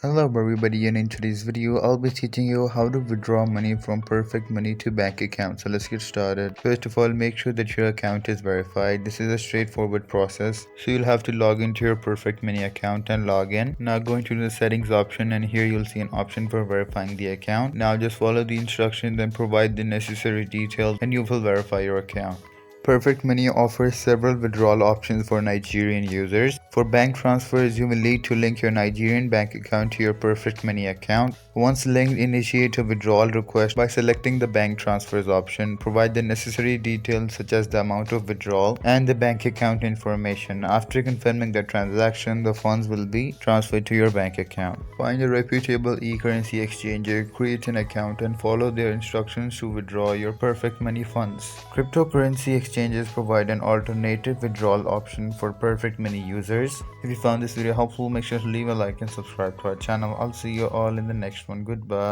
Hello everybody, and in today's video I'll be teaching you how to withdraw money from Perfect Money to bank account. So let's get started. First of all, make sure that your account is verified. This is a straightforward process. So you'll have to log into your Perfect Money account and log in. Now go into the settings option, and here you'll see an option for verifying the account. Now just follow the instructions and provide the necessary details and you will verify your account. Perfect Money offers several withdrawal options for Nigerian users. For bank transfers, you will need to link your Nigerian bank account to your Perfect Money account. Once linked, initiate a withdrawal request by selecting the bank transfers option. Provide the necessary details such as the amount of withdrawal and the bank account information. After confirming the transaction, the funds will be transferred to your bank account. Find a reputable e-currency exchanger, create an account, and follow their instructions to withdraw your Perfect Money funds. Cryptocurrency exchanges provide an alternative withdrawal option for Perfect Money users. If you found this video helpful, make sure to leave a like and subscribe to our channel. I'll see you all in the next one. Goodbye.